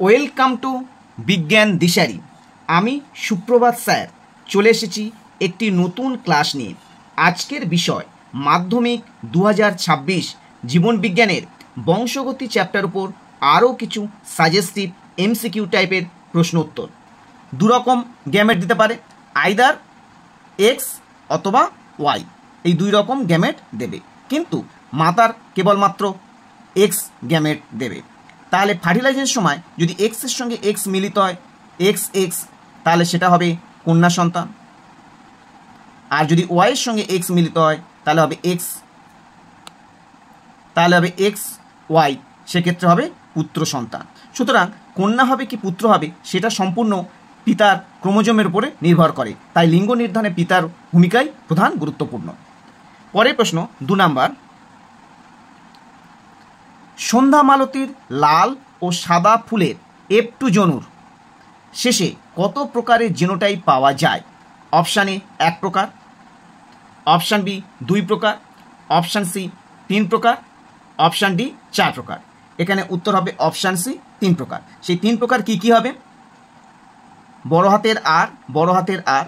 Welcome to বিজ্ঞান দিশারি। আমি সুপ্রভাত স্যার চলে এসেছি একটি নতুন ক্লাস নিয়ে। আজকের বিষয় মাধ্যমিক 2026 জীবন বিজ্ঞানের বংশগতি চ্যাপ্টার উপর আরও কিছু সাজেস্টিভ এমসিকিউ টাইপের প্রশ্ন উত্তর। দুরকম গ্যামেট দিতে পারে, আইদার এক্স অথবা ওয়াই, এই দুই রকম গ্যামেট দেবে, কিন্তু মাতার কেবলমাত্র এক্স গ্যামেট দেবে। তাহলে ফার্টিলাইজের সময় যদি এক্সের সঙ্গে এক্স মিলিত হয় এক্স এক্স, তাহলে সেটা হবে কন্যা সন্তান। আর যদি ওয়াইয়ের সঙ্গে এক্স মিলিত হয় তাহলে হবে এক্স, ওয়াই, সেক্ষেত্রে হবে পুত্র সন্তান। সুতরাং কন্যা হবে কি পুত্র হবে সেটা সম্পূর্ণ পিতার ক্রোমোজোমের উপরে নির্ভর করে, তাই লিঙ্গ নির্ধারণে পিতার ভূমিকাই প্রধান গুরুত্বপূর্ণ। পরের প্রশ্ন 2 নাম্বার, সন্ধ্যা মালতীর লাল ও সাদা ফুলের F2 জনুর শেষে কত প্রকারের জিনোটাইপ পাওয়া যায়? অপশান এ 1 প্রকার, অপশান বি 2 প্রকার, অপশান সি 3 প্রকার, অপশান ডি 4 প্রকার। এখানে উত্তর হবে অপশান সি 3 প্রকার। সেই 3 প্রকার কি কি হবে? বড় হাতের আর, বড় হাতের আর,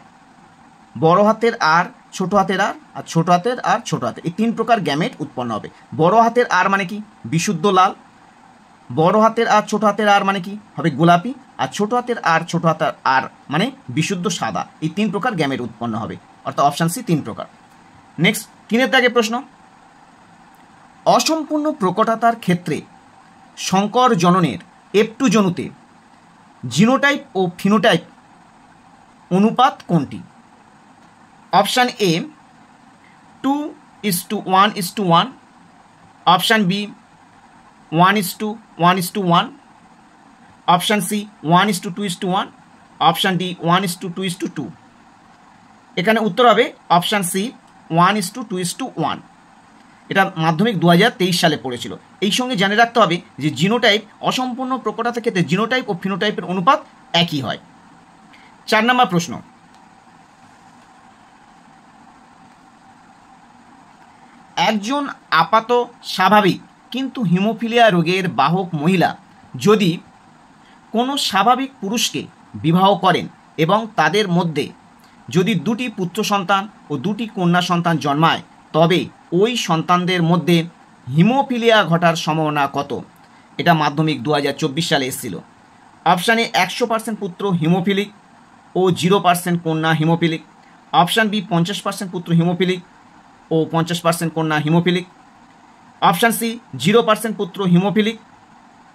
বড় হাতের আর, ছোট হাতের আর, আর ছোট হাতের আর, ছোট হাতের, এই 3 প্রকার গ্যামেট উৎপন্ন হবে। বড় হাতের আর মানে কি? বিশুদ্ধ লাল। বড় হাতের আর ছোট হাতের আর মানে কি? হবে গোলাপি। আর ছোট হাতের আর ছোট হাতের আর মানে বিশুদ্ধ সাদা। এই 3 প্রকার গ্যামেট উৎপন্ন হবে, অর্থাৎ অপশান সি 3 প্রকার। নেক্সট 3-এর দাগে প্রশ্ন, অসম্পূর্ণ প্রকটতার ক্ষেত্রে সংকর জননের F2 জনুতে জিনোটাইপ ও ফিনোটাইপ অনুপাত কোনটি? Option A 2:1:1, option B 1:1:1, option C 1:2:1, option D 1:2:2। এখানে উত্তর হবে অপশান সি 1:2:1। এটা মাধ্যমিক 2023 সালে পড়েছিল। এই সঙ্গে জেনে রাখতে হবে যে জিনোটাইপ অসম্পূর্ণ প্রকটতার ক্ষেত্রে জিনোটাইপ ও ফিনোটাইপের অনুপাত একই হয়। 4 নম্বর প্রশ্ন, একজন আপাত স্বাভাবিক কিন্তু হিমোফিলিয়া রোগের বাহক মহিলা যদি কোনো স্বাভাবিক পুরুষকে বিবাহ করেন এবং তাদের মধ্যে যদি 2টি পুত্র সন্তান ও 2টি কন্যা সন্তান জন্মায়, তবে ওই সন্তানদের মধ্যে হিমোফিলিয়া ঘটার সম্ভাবনা কত? এটা মাধ্যমিক 2024 সালে এসেছিল। অপশান এ 100% পুত্র হিমোফিলিক ও 0% কন্যা হিমোফিলিক, অপশান বি 50% পুত্র হিমোফিলিক ও 50% কন্যা হিমোফিলিক, অপশান সি 0% পুত্র হিমোফিলিক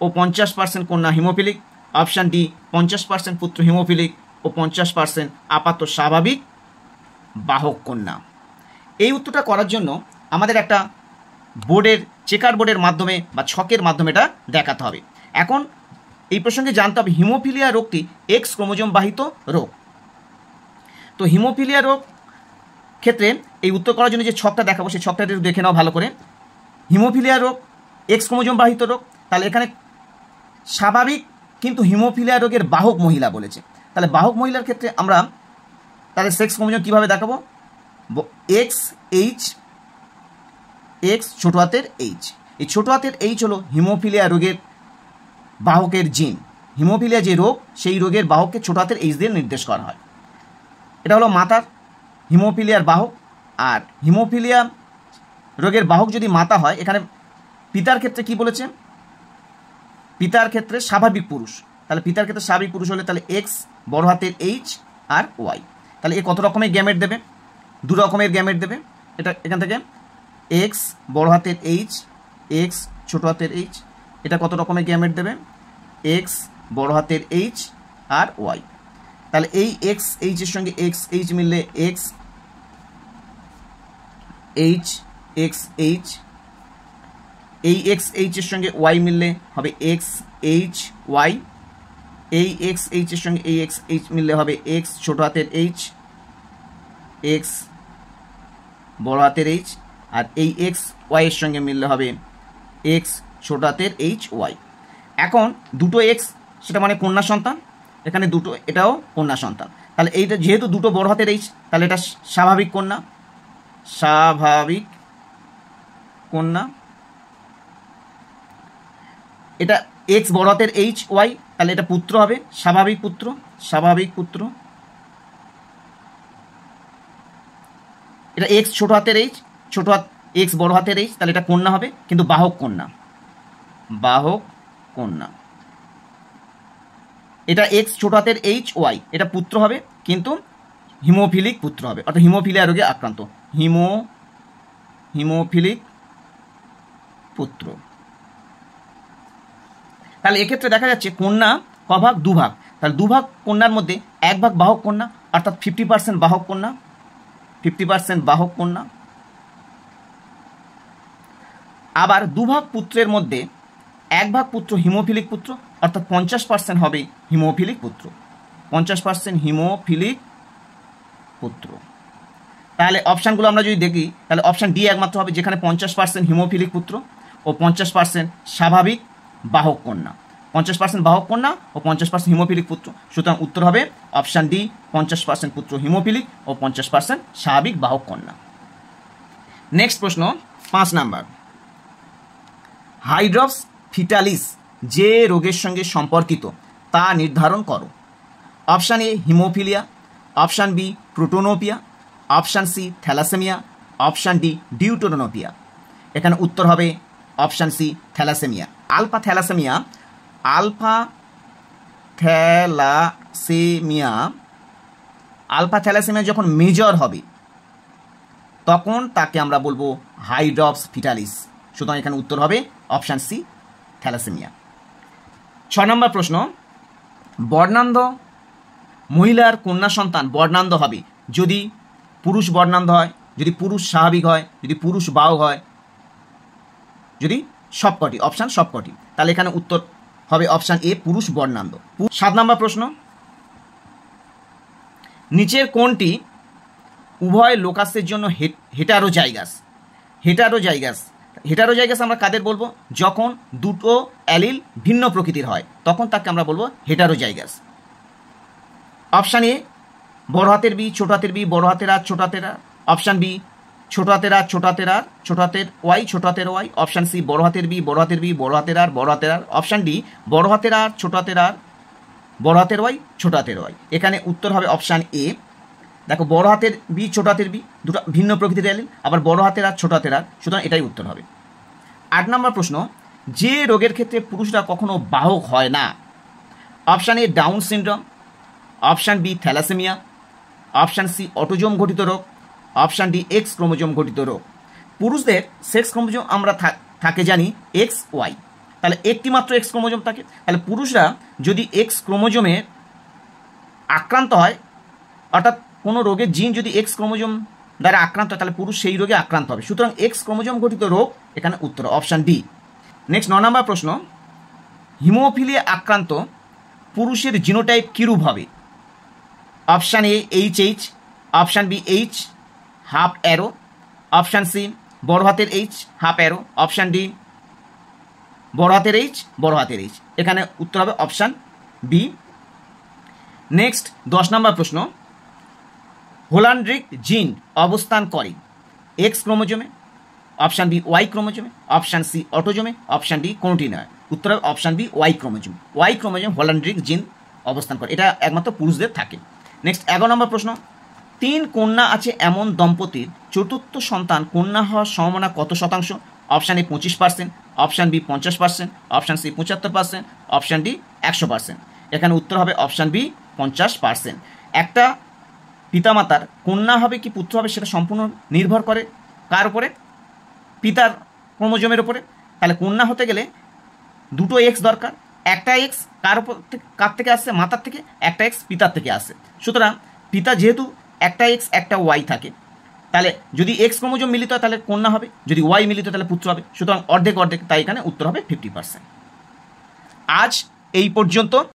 ও 50% কন্যা হিমোফিলিক, অপশান ডি 50% পুত্র হিমোফিলিক ও 50% আপাত স্বাভাবিক বাহক কন্যা। এই উত্তরটা করার জন্য আমাদের একটা বোর্ডের চেকার বোর্ডের মাধ্যমে বা ছকের মাধ্যমে এটা দেখাতে হবে। এখন এই প্রসঙ্গে জানতে হবে হিমোফিলিয়া রোগটি এক্স ক্রোমোজোম বাহিত রোগ। তো হিমোফিলিয়া রোগ ক্ষেত্রে এই উত্তর করার জন্য যে ছকটা দেখাবো সেই ছকটা দেখে নাও ভালো করে। হিমোফিলিয়া রোগ এক্স ক্রোমোজোম বাহিত রোগ, তাহলে এখানে স্বাভাবিক কিন্তু হিমোফিলিয়া রোগের বাহক মহিলা বলেছে। তাহলে বাহক মহিলার ক্ষেত্রে আমরা তাদের সেক্স ক্রোমোজোম কীভাবে দেখাবো? এক্স এইচ, এক্স ছোটো হাতের এইচ। এই ছোটো হাতের এইচ হলো হিমোফিলিয়া রোগের বাহকের জিন। হিমোফিলিয়া যে রোগ সেই রোগের বাহককে ছোটো হাতের এইচ দিয়ে নির্দেশ করা হয়। এটা হলো মাতার হিমোফিলিয়ার বাহক। আর হিমোফিলিয়া রোগের বাহক যদি মাতা হয়, এখানে পিতার ক্ষেত্রে কি বলেছে? পিতার ক্ষেত্রে স্বাভাবিক পুরুষ। তাহলে পিতার ক্ষেত্রে স্বাভাবিক পুরুষ হলে তাহলে এক্স বড় হাতের এইচ আর ওয়াই। তাহলে এ কত রকমের গ্যামেট দেবে? 2 রকমের গ্যামেট দেবে। এটা এখান থেকে এক্স বড় হাতের এইচ, এক্স ছোটো হাতের এইচ, এটা কত রকমের গ্যামেট দেবে? এক্স বড় হাতের এইচ আর ওয়াই। তাহলে এই এক্স এইচের সঙ্গে এক্স এইচ মিললে এক্স এইচ এক্স এইচ, এই এক্স এইচের সঙ্গে ওয়াই মিললে হবে এক্স এইচ ওয়াই, এই এক্স এইচের সঙ্গে এই এক্স এইচ মিললে হবে এক্স ছোটো হাতের এইচ, এক্স বড় হাতের এইচ, আর এই এক্স ওয়াইয়ের সঙ্গে মিললে হবে এক্স ছোটো হাতের এইচ ওয়াই। এখন 2টো এক্স সেটা মানে কন্যা সন্তান, এখানে 2টো এটাও কন্যা সন্তান। তাহলে এইটা যেহেতু 2টো বড় হাতের এইচ, তাহলে এটা স্বাভাবিক কন্যা, স্বাভাবিক কন্যা। এটা এক্স বড় হাতের এইচ ওয়াই, তাহলে এটা পুত্র হবে, স্বাভাবিক পুত্র, স্বাভাবিক পুত্র। এটা এক্স ছোট হাতের এইচ, ছোট হাত এক্স বড় হাতের এইচ, তাহলে এটা কন্যা হবে, কিন্তু বাহক কন্যা, বাহক কন্যা। এটা এক্স ছোট হাতের এইচ ওয়াই, এটা পুত্র হবে, কিন্তু হিমোফিলিক পুত্র হবে, অর্থাৎ হিমোফিলিয়া রোগে আক্রান্ত, হিমোফিলিক পুত্র। তাহলে এক্ষেত্রে দেখা যাচ্ছে কন্যা কভাগ, দুভাগ, তাহলে দুভাগ কন্যার মধ্যে এক ভাগ বাহক কন্যা, অর্থাৎ 50% বাহক কন্যা, 50% বাহক কন্যা। আবার দুভাগ পুত্রের মধ্যে এক ভাগ পুত্র হিমোফিলিক পুত্র, অর্থাৎ 50% হবে হিমোফিলিক পুত্র, 50% হিমোফিলিক পুত্র। তাহলে অপশানগুলো আমরা যদি দেখি, তাহলে অপশান ডি একমাত্র হবে, যেখানে 50% হিমোফিলিক পুত্র ও 50% স্বাভাবিক বাহক কন্যা, 50% বাহক কন্যা ও 50% হিমোফিলিক পুত্র। সুতরাং উত্তর হবে অপশান ডি, 50% পুত্র হিমোফিলিক ও 50% স্বাভাবিক বাহক কন্যা। নেক্সট প্রশ্ন 5 নাম্বার, হাইড্রপস ফিটালিস যে রোগের সঙ্গে সম্পর্কিত তা নির্ধারণ করো। Option A haemophilia, option B protanopia, option C thalassaemia, option D deuteranopia. এখানে উত্তর হবে option C thalassaemia. Alpha thalassaemia, alpha thalassaemia, alpha thalassaemia যখন মেজর হবে তখন তাকে আমরা বলবো হাইড্রপস ফিটালিস। সুতরাং এখানে উত্তর হবে অপশান সি থ্যালাসেমিয়া। 6 নম্বর প্রশ্ন, বর্ণান্ধ মহিলার কন্যা সন্তান বর্ণান্ধ হবে যদি পুরুষ বর্ণান্ধ হয়, যদি পুরুষ স্বাভাবিক হয়, যদি পুরুষ বাহক হয়, যদি সবকটি, অপশান সবকটি। তাহলে এখানে উত্তর হবে অপশান এ পুরুষ বর্ণান্ধ। 7 নম্বর প্রশ্ন, নিচের কোনটি উভয় লোকাসের জন্য হেটারোজাইগাস? হেটারোজাইগাস, হেটারোজাইগাস আমরা কাদের বলবো? যখন দুটো অ্যালিল ভিন্ন প্রকৃতির হয় তখন তাকে আমরা বলবো হেটারোজাইগাস। অপশান এ বড় হাতের বি, ছোট হাতের বি, বড় হাতের আর, ছোট হাতের আর। অপশান বি ছোট হাতের আর, ছোট হাতের আর, ছোট হাতের ওয়াই, ছোট হাতের ওয়াই। অপশান সি বড় হাতের বি, বড় হাতের বি, বড় হাতের আর, বড় হাতের আর। অপশান ডি বড় হাতের আর, ছোট হাতের আর, বড় হাতের ওয়াই, ছোট হাতের ওয়াই। এখানে উত্তর হবে অপশান এ। দেখো বড় হাতের বি, ছোট হাতের বি, দুটো ভিন্ন প্রকৃতির অ্যালিল, আবার বড় হাতের আর, ছোট হাতের আর, সুতরাং এটাই উত্তর হবে। 8 নম্বর প্রশ্ন, যে রোগের ক্ষেত্রে পুরুষরা কখনো বাহক হয় না। Option A down syndrome, option B thalassemia, option C autosome ঘটিত রোগ, অপশান ডি এক্স ক্রোমোজোম ঘটিত রোগ। পুরুষদের সেক্স ক্রোমোজোম আমরা থাকে জানি এক্স ওয়াই, তাহলে একটি মাত্র এক্স ক্রোমোজোম থাকে। তাহলে পুরুষরা যদি এক্স ক্রোমোজোমে আক্রান্ত হয়, অর্থাৎ কোনো রোগের জিন যদি এক্স ক্রোমোজোম দ্বারা আক্রান্ত হয়, তাহলে পুরুষ সেই রোগে আক্রান্ত হবে। সুতরাং এক্স ক্রোমোজোম ঘটিত রোগ এখানে উত্তর, অপশান ডি। নেক্সট 9 নম্বর প্রশ্ন, হিমোফিলিয়া আক্রান্ত পুরুষের জিনোটাইপ কীরূপ হবে? Option A H H, option B H half arrow, option C বড় হাতের H half arrow, option D বড় হাতের এইচ, বড় হাতের এইচ। এখানে উত্তর হবে অপশান বি। নেক্সট 10 নম্বর প্রশ্ন, হোলান্ড্রিক জিন অবস্থান করে এক্স ক্রোমোজোমে, অপশান বি ওয়াই ক্রোমোজোমে, অপশান সি অটোজোমে, অপশান ডি কোনটি নয়। উত্তর হবে option B Y chromosome. Y chromosome holandric gene অবস্থান করে, এটা একমাত্র পুরুষদের থাকে। নেক্সট 11 নম্বর প্রশ্ন, 3 কন্যা আছে এমন দম্পতির চতুর্থ সন্তান কন্যা হওয়ার সম্ভাবনা কত শতাংশ? Option A 25%, option B 50%, option C 75%, option D 100%। এখানে উত্তর হবে অপশান বি 50%। একটা পিতামাতার কন্যা হবে কি পুত্র হবে সেটা সম্পূর্ণ নির্ভর করে কার উপরে? পিতার ক্রোমোজোমের উপরে। তাহলে কন্যা হতে গেলে দুটো এক্স দরকার, একটা এক্স কার থেকে আসছে? মাতার থেকে, একটা এক্স পিতার থেকে আসে। সুতরাং পিতা যেহেতু একটা এক্স একটা ওয়াই থাকে, তাহলে যদি এক্স ক্রোমোজোম মিলিত হয় তাহলে কন্যা হবে, যদি ওয়াই মিলিত হয় তাহলে পুত্র হবে। সুতরাং অর্ধেক অর্ধেক, তাই এখানে উত্তর হবে 50%। আজ এই পর্যন্ত।